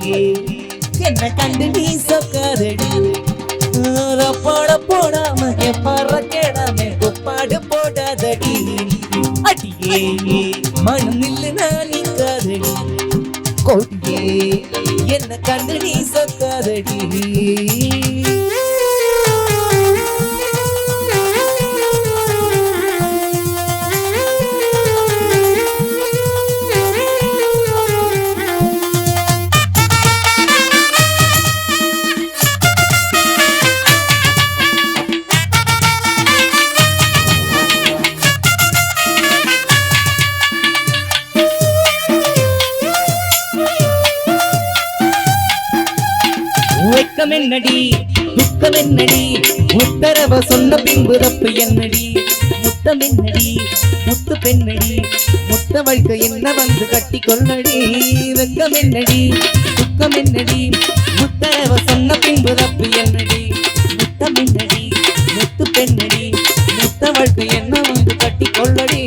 அடியே என்ன கண்டு நீ சொக்காதடி போட போடாம எப்பாற கேடாம கொப்பாடு போடாதடி அடியே மனம் நில்லு நான் நிற்காதடி கொடியே என்ன கண்டு நீ சொக்காதடி என்னடி துக்கம் என்னடி உத்தரவ சொன்ன பின்பு தப்பு என்னடி முத்தம் என்னடி முத்து பெண்ணடி முத்த வாழ்க்கை என்ன வந்து கட்டி கொள்ளடி வெக்கம் என்னடி துக்கம் என்னடி உத்தரவ சொன்ன பின்பு தப்பு என்னடி முத்தம் என்னடி முத்து பெண்ணடி முத்த வாழ்க்கை என்ன வந்து கட்டி கொள்ளடி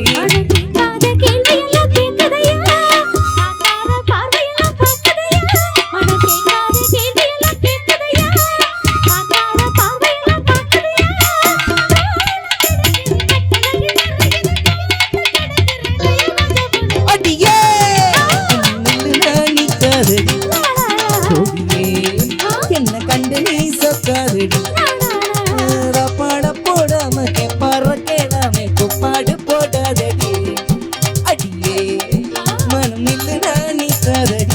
என்ன கண்டு நீ சொக்காதடி பாட போடாம கேப்பாற கேடாம கொப்பாடு போடாதடி அடியே மனம் நில்லு நான் நிற்காதடி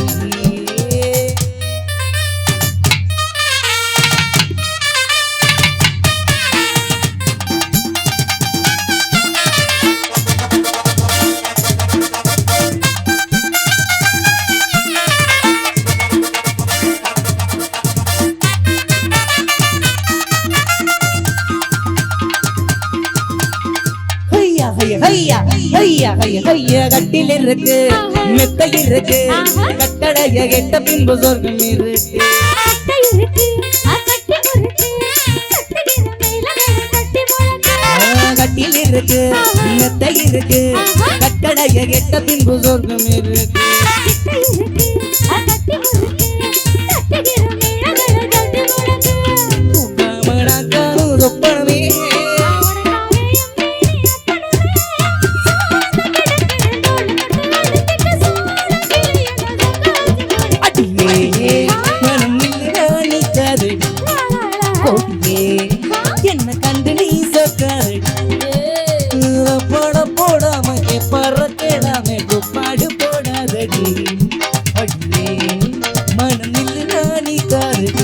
கட்டில் இருக்கு மெத்தை இருக்கு கட்டடைய கெட்ட பின்பு சொர்க்கம் இருக்கு கட்டில் இருக்கு மெத்தை இருக்கு கட்டடைய கெட்ட பின்பு சொர்க்கம் இருக்கு என்ன கண்டு நீ சொக்காதடி போட போடாம எப்பாற கேடாம கொப்பாடு போடாதடி அடியே மனம் நில்லு நான் நிற்காதடி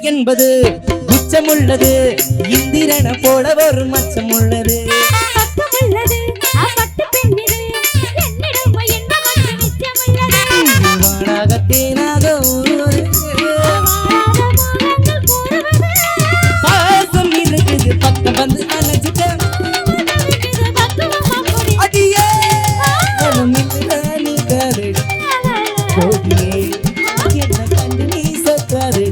என்பது உச்சம் உள்ளது இந்திரன போல ஒரு மச்சம் உள்ளது பாசம் இருக்குது பக்கம் வந்து அணைச்சிட்ட அடியே என்ன கண்டு நீ சொக்காதடி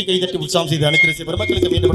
கைதட்டி உற்சாகம் செய்து அனைத்து பெருமக்களுக்கு மீண்டும்